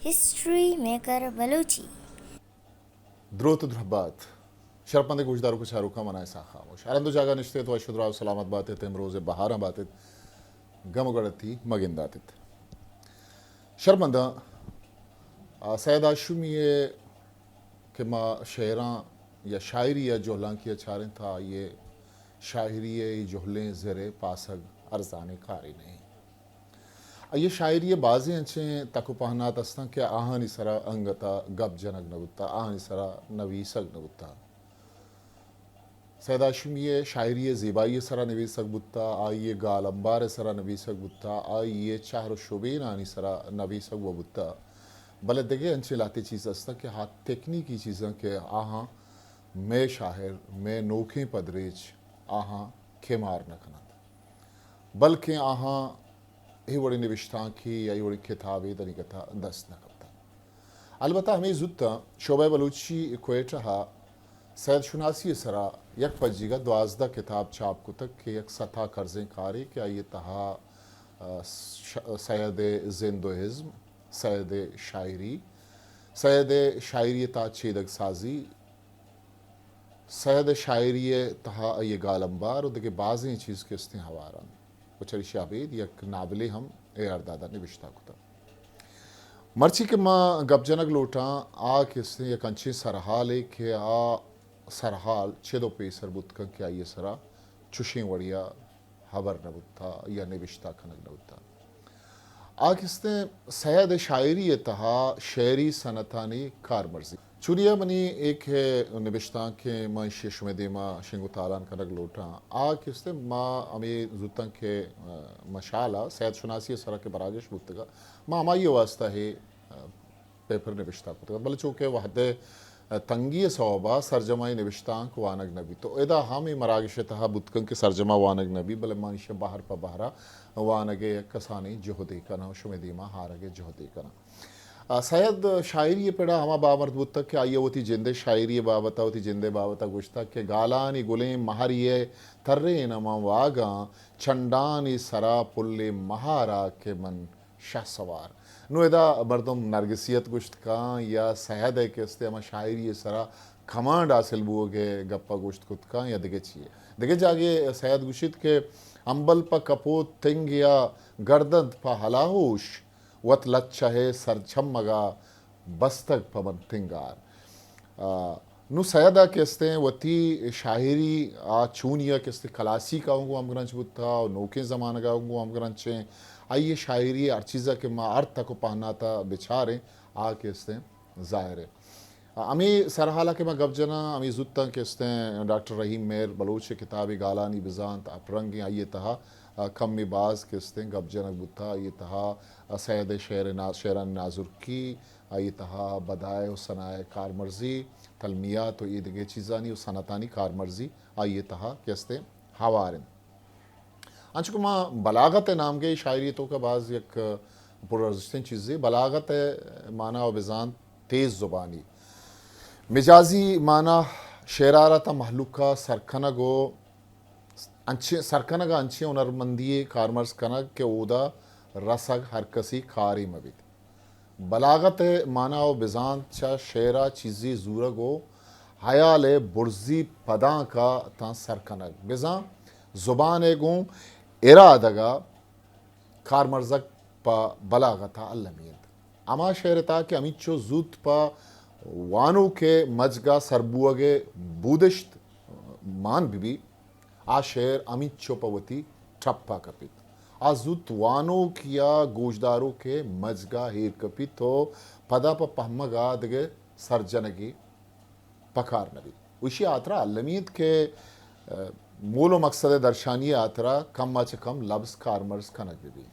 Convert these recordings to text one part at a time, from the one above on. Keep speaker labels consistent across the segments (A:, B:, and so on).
A: history maker Balochi
B: द्रोत द्रहबात शरपंद गुजदारों को शाहरुखा मनाए सा खामोश आरंदो जागा निश्चित तो अशुद्राव सलामत बातें तेम रोजे बहारा बातें गम गड़ती मगिंदातित शर्मंदा सैदा शुमिये के माँ शेरा या शायरी या जोहलां की अचारें था ये शायरी जोहलें ज़रे पासग अरजाने कारी नहीं ये शायरी बाज़ी अंचे तकु पहनात अस्ता के आहानी सरा अंगता गप जनक नबुत्ता आहानी सरा नवीसक नबुत्ता सैदाशुमिये शायरी ज़िबाई सरा नवीसक बुत्ता आइए गालंबार सरा नवीसक बुत्ता आइए चाहर शुबेन आनी सरा नवीसक व बुत्ता बले देगे अंचे लाते चीज़ अस्ता के हाथ टेक्निकी चीज़ें के आहा मैं शायर मैं नोखे पदरेज आहा खेमार नखनत बल्कि आहा ही वड़ी निविष्टां की या वड़ी किताबें दनी कथा दस्त न करता अलबत्ता हमें जुत्ता शोबे बलूची क्वेटा सैद शुनासी सरा यक पज्जीगा द्वाजदा किताब छाप को तक के यक सथा कर्जें कारी क्या ये तहा सैयद जिंदोइज्म सैयद शायरी ता छेदक साजी सैयद शायरी तहा ये गालंबार और देखे बाज़ी चीज़ के इस्तें हवारा वचरी शाबेद यक नावले हम ए अर्दादा ने विश्ता कुता मर्ची के माँ गपजनक लोटा आ किसने यक अंचे सरहाले के आ सरहाल छेदो पे सरबुत के आ ये सरा चुशे वड़िया हबर नबुत्ता या निविश्ता खनक नबुत्ता आ किसने सैयद शायरी तहा शेरी सनतानी कार मर्जी चुनिया मनी एक है निविश्ता के माँ शेषुमे दे माँ शिंगु तालान कनक लोटा आ किसने माँ अमी जुतंग के मशाला सैयद शुनासी सरा के बराजश बुतगा माँ हमारी वास्ता है पेपर निविश्ता को बल चूँकि वहदे तंगी सौबा सरजमाई निविश्तांक वानग नबी तो एदा हम मरागिश तहा बुतकं के सरजमा वानग नबी बल मानिश बाहर पा बहरा वानगे कसानी जोहदे कना शुमे दीमा हारगे जोहदे कना सैयद शायरी पेड़ा हमा बामर्द बुतक के आइए होती जिंदे शायरी बाबता होती जिंदे बाबता गुश्ता के गालानी गुलें महरिये थर्रे नमा वागा चंडानी सरा पुल्ले महारा के मन शाह सवार नुएदा मर्दम नरगिसियत गुश्त का या सैयद है के इस्ते हमा शायरी सरा खमांड हासिल बुओगे गप्पा गुश्त कुत का या दिगे चाहिए दिगे जागे सैयद गुशित के अंबल पा कपोत तिंग या गर्दन पा हलाहुश वत लच्छा है सरछम मगा बस्तक पवन तिंगार नु सैदा केस्ते वती शायरी आ चूनिया केस्ते खलासी का हूँ हम ग्रंच बुत्ता और नौके ज़माना का हूँ हम ग्रंचे आइए शायरी अर्चीज़ा के माँ अर्थ को पहना था बेचारे आ केस्ते ज़ाहिर है अमी सरहाला के माँ गबजना अमी जुत्ता केस्ते डॉक्टर रहीम मेर बलूच किताबी गालानी बिजांत अपरंगी आइए तहा कम बाज किस्ते गबजनक बुत्ता ये तहा सैयद शेरन नाजुर की ये तहा बदाए सनाए कार मर्जी तलमिया तो ये दिगे चीज़ानी सनतानी कार मर्जी ये तहा किस्ते हवारिन अंचको माँ बलागत नाम के शायरी तो का बाज़ एक पुरस्तें चीज़ें बलागत माना व बिजान तेज़ ज़ुबानी मिजाजी माना शेरारता महलुका सरखना गो अंचे सरकनग अंचे उनरमंदिये कारमर्स कनग के ओदा रसग हरकसी खारी मबित बलागत माना व बिजान चा शेरा चीज़ी जूरगो हयाले बुर्जी पदा का ता सरकनग बिजा जुबान एगो इरादगा कारमर्जक पा बलागता अल्लमीद अमा शेरता के अमिचो जूत पा वानो के मजगा सरबुअगे बूदिश्त मान बिबी आ शेर अमित चोपवती ठप्पा कपित आजुत वानो किया गोजदारों के मजगा हेर कपित हो पदा प पहमगा दगे सरजनगी पकार नबी उसी आतरा अल्लमीद के मूलो मकसद दर्शानी आतरा कम अच कम लब्स कारमर्स खनक भी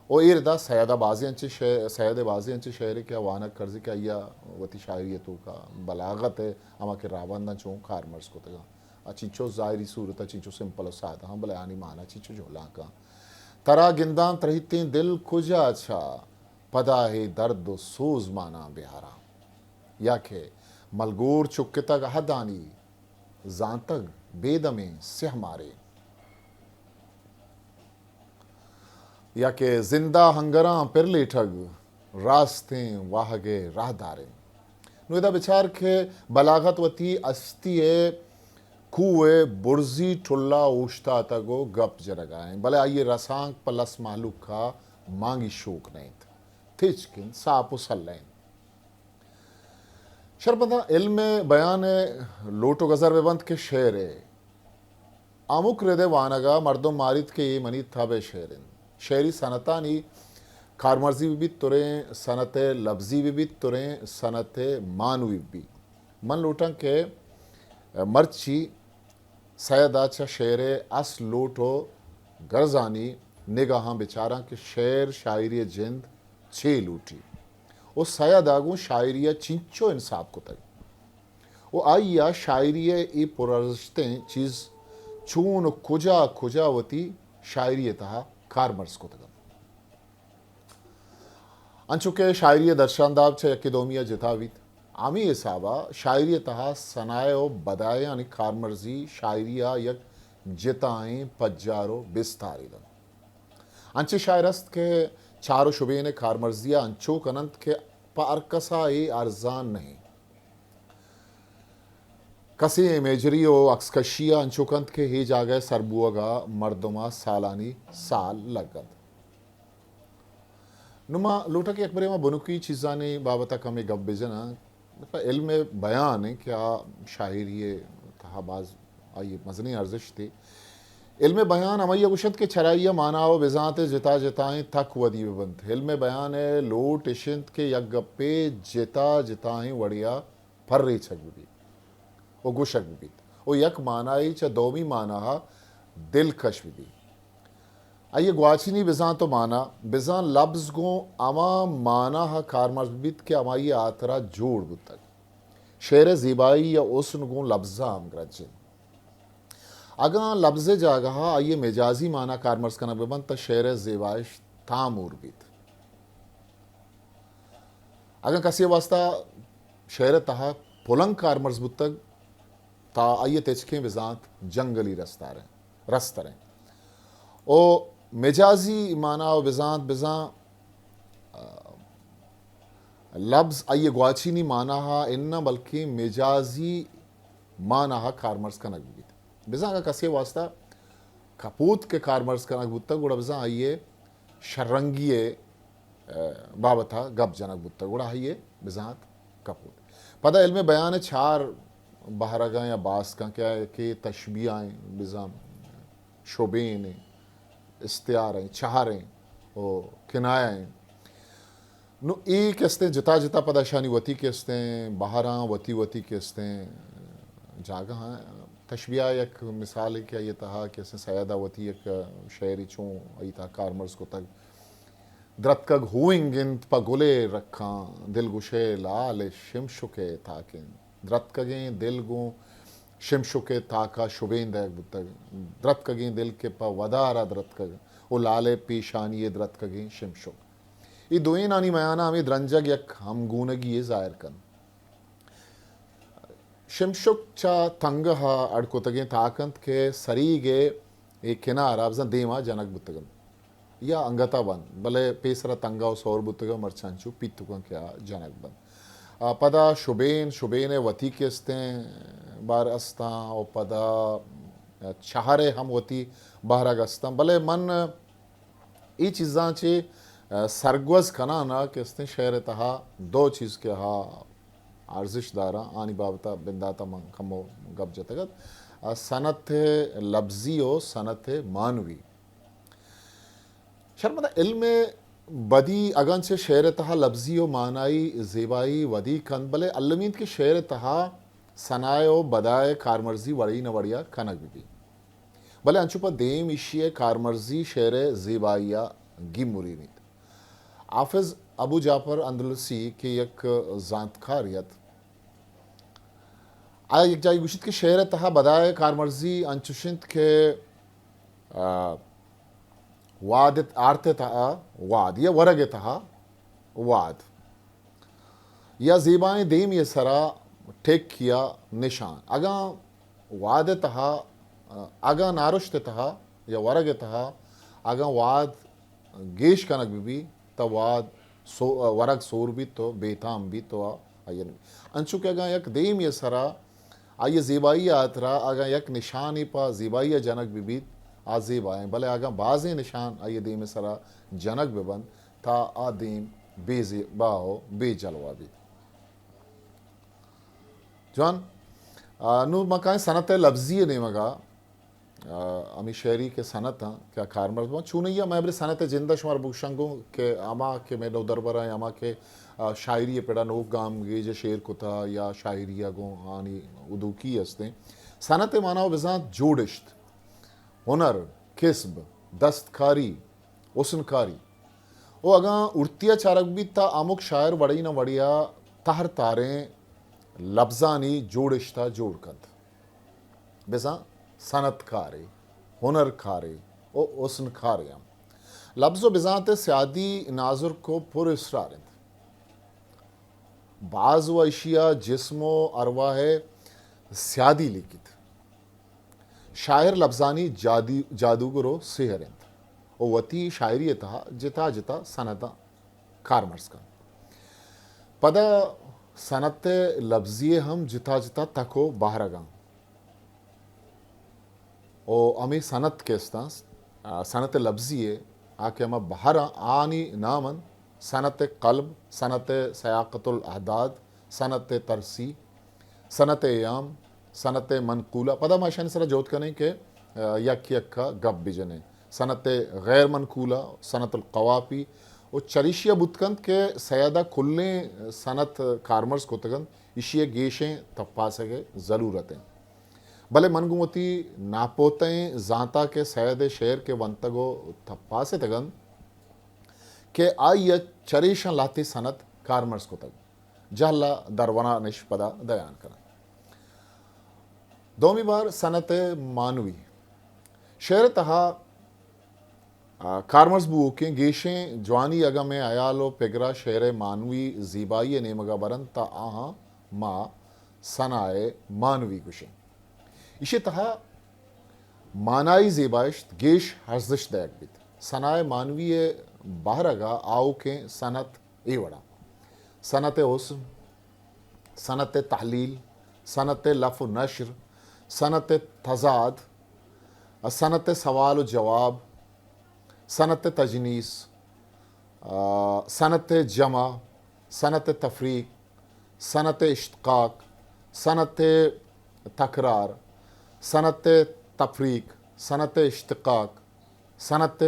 B: ओ इरदा सैयदा बाजियंचे सैयद बाजियंचे शहर क्या वानक कर्ज क्या या वती शायरियतों का बलागत है अमा के रावंदा चो कारमर्स को तगा चिचो ज़ाहिरी सूरत चिचो सिंपल सादा हम भले आनी माना चिचो झोला का तरा गिंदां तरहिते दिल खुजा अच्छा पदा है दर्द सोज माना बिहारा या के मलगोर चुक्के तक हदानी जानतक बेदमे से हमारे या के जिंदा हंगरा पिरले ठग रास्तें वाहगे राहदारें नुदा बिचार के बलागत वती अस्तिए कुए बुर्जी टुल्ला उश्ता तगो गप जरगाएं भले आइए रसांग पलस मालूक का मांगी शोक नहीं था थिचकिन सापु सल्लें शरबदा इल्म बयान लोटो गजर बेबंत के शेर आमुक रेदे वानगा मर्दों मारित के ये मनी था बे शेरिन शेरी सनतानी कारमर्जी भी तुरे सनत लफ्जी भी तुरे सनत मानवी भी मन लोटं के मर्ची सैदाचा शेर अस लोटो गरजानी निगाह बेचारा के शेर शायरी जिंद छे लूटी वो सयादागू शायरिया चिंचो इंसाफ को तक वो आइया शायरिया ई पुरस्तें चीज़ चून खुजा खुजावती शायरी तहा कारमर्स को तक अंचुके शायरी दर्शांदाब छे यकिदोमिया जितावीत आमी हिसाबा शायरी तहा सनायो बदाए यानी कारमर्जी शायरिया यक जिताएं पज्जारो बिस्तारी अंचे शायरस्त के चारों शुबे ने कारमर्जिया अंचो कनंत के पारकसा ए अरजान नहीं कसे मेजरी ओ अक्सकशिया अंचोकंत के ही जागे सरबुआगा मर्दमा सालानी साल लगत नुमा लोटा के अकबरे में बुनुकी चीज़ाने बाबता कमे गप बेजना मतलब इल्म बयान है क्या शायरी तहाबाज आइए मजनी अर्जिश थी इल्म बयान अमैया गुशत के चराइया मानाओ बिजात जिता जिताएं तक वदी बंत इल्म बयान है लोट इशिंत के यक गप्पे जिता जिताएं वड़िया फर्रे छक भी वो गुशक भी वो यक मानाई च दोमी माना दिलकश भी आइए ग्वाचिनी बिजां तो माना बिजां लफ्ज गो अमा माना हा कारमर्बित के अमाई आतरा जोड़ बुतक शेर ज़िबाई या उसन गो लफ्जा अमग्रजिन अगर लफ्ज़ जागह आइए मेजाजी माना कारमर्स का नबन त शेर ज़िबाइश तामूर बीत अगर कसी वास्ता शेर तहा पुलंग कारमर्स बुतक ता आइए तेचके बिजात जंगली रस्तरें ओ मेजाजी माना और बिजात बिजा लफ्ज़ आइए ग्वाचिनी माना हा इन्ना बल्कि मेजाजी माना हा कारमर्स का नगबीत बिजा का कसे वास्ता कपूत के कारमर्स का नगबूत तक गुड़ा बिजा आइए शर्रंगिए बाबता गप जनक बुत गुड़ा आइए बिजात कपूत पता इल्म बयान चार बहरगा या बास का क्या है कि तशबियाएँ बिजा शोबेन इस्तियारें चाहरें ओ किनायाएं नु ई केस्ते जिता जिता पदाशानी वती केस्ते बहरा वती वती केस्ते जागा हाँ तशबिया एक मिसाल है क्या ये तहा कैसे सयादा वती एक शायरी चों आई था कारमर्स को तक द्रतकग हुइंगिन पगुले रखा दिल गुशे लाल शिमशुके ताकिन द्रतकगें दिल गो शिमशुके ताका शुबेंद बुतग द्रतकगें दिल के पा वदारा द्रतकग ओ लाले पेशानी द्रतकगें शिमशुक ये दोए नानी मयाना हमें द्रंजग यक हम गूनगी ये जाहिर कन शिमशुक चा तंग हा अड़कोतगें ताकंत के सरीगे एक किनार आपजन देमा जनक बुतगन या अंगता बन भले पेसरा तंगा सौर बुतग मरचांचू पितुका क्या जनक बन पदा शुबेन शुबेन वती केस्ते बार अस्ता और पदा चाहरे हम वती बाहर अस्ता भले मन ये चीज़ां चे सरगवज खना ना केस्ते शहर तहा दो चीज़ के हा आर्जिश दारा आनी बाबता बिंदाता मन कमो गप जतगत सनत लफ्जी हो सनत मानवी शर्मदा इल्म बदी अगन से शेर तहा लफ्जी व मानाई ज़ेबाई वदी कन भले अल्लमीद के शेर तहा सनाए व बदाए कारमर्जी वड़ी न वड़िया कनक भी भले अंचुपा देम इशिए कारमर्जी शेर ज़ेबाइया गिमुरीनीत हाफिज अबू जाफर अंदलुसी के एक जानकारियत आया एक जाई गुशित के शेर तहा बदाए कारमर्जी अंचुशिंत के वाद आरते तहा वाद या वरगे तहा वाद या ज़ेबाएं देम ये सरा टेक किया निशान अगा वाद तहा अगा नारुश्त तहा या वरगे तहा अगा वाद गेश कनक भी तवाद सो वरग सोर भी तो बेताम भी तो आयन अंशु के अगा यक देम ये सरा आये ज़ेबाई आतरा आगा यक निशानी पा ज़ेबाई जनक बिबीत आ ज़ेबाएँ भले आगा बाज़े निशान आये देम सरा जनक बिबन था आ देम बेज़ेबा हो बेजलवा भी जवान नु मकान सनत लफ्ज़ी ने मगा अमी शहरी के सनत क्या कारमर्द में चुनैया मैं बरे सनत जिंदा शुमार बुशंगो के आमा के मैं नौ दरबार है आमा के शायरी पेड़ा नो गाम गे जे शेर कुता या शायरिया गो आनी उदुकी हस्ते सनत माना बिजात जोड़िश्त हुनर किस्ब दस्तकारी उसनकारी वो अगा उड़तिया चारक भी ता आमुक शायर वड़ी न वड़िया ताहर तारें लफ्जानी जोड़िश्ता जोड़कंद बिजा सनत खारे हुनर खारे ओ उसन खारे हम लफ्ज़ बिजात स्यादी नाजुर को पुर इसरारिंद बाज़ व अशिया जिस्मो अरवा है स्यादी लिखित शायर लफ्जानी जादूगरो सेहरिंद ओ वती शायरी तहा जिता जिता सनता कारमर्स का पदा सनत लफ्ज़ी हम जिता जिता तको बाहरगा ओ अमी सनत केस्ता सनत लफ्ज़ी आके हम बाहर आनी नामन सनत कल्ब सनत सयाक़तुल अहदाद सनत तरसी सनत याम सनत मनकूला पदा माशान सरा जोत कने के यक यक का गप बिजने सनत गैर मनकूला सनतुल कवापी वो चरिशिया बुतकंद के सयादा खुलने सनत कारमर्स कोतगंद इशिये गेशें तप्पा सके ज़रूरतें भले मनगुमती नापोतें जाता के सैद शेर के वंतगो थप्पा से तगन के आई चरेशा लाती सनत कारमर्स को तग जहला दरवना निष्पदा दयान कर दोमी बार सनत मानवी शेर तहा कारमर्स बू के गेशें जवानी अगा में अयालो पेगरा शेर मानवी जीबाई नेमगा बरन ता आहा माँ सनाए मानवी गुशें इसे तहा मानाई ज़ेबाइश्त गेश हर्जिश दैक बित सनाए मानवीय बाहरगा आओ के सनत एवड़ा सनत हुस्न सनत तहलील सनत लफ़ नशर सनत तजाद सनत सवाल जवाब सनत तजनीस सनत जमा सनत तफरीक सनत इश्तिक़ाक़ सनत तकरार सनत तफरीक सनत इश्तिक़ाक़ सनत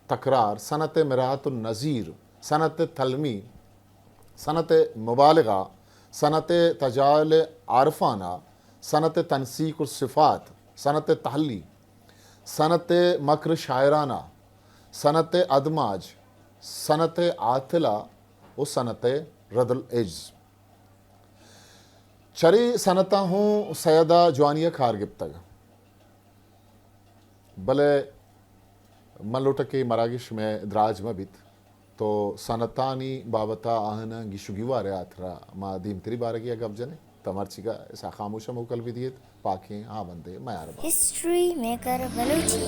B: तकरार सनत मिरातुन नज़ीर सनत तलमी सनत मुबालगा सनत तजाल आरफाना सनत तनसीक सिफ़ात सनत तहली सनत मकर शायराना सनत अदमाज सनत आतिला व सनत रदल एज़ चरी सनता हूँ सैदा जवानिया खार गिप्तग भले मन लोट के मरागिश में द्राज मबित तो सनतानी बाबता आहना गिशुगिवा रे आथरा मा दीम तेरी बारगी गब जने तमरचिका ऐसा खामोशा मोकल विदियत पाके हाँ बंदे मैं यार
A: हिस्ट्री मेकर बलूची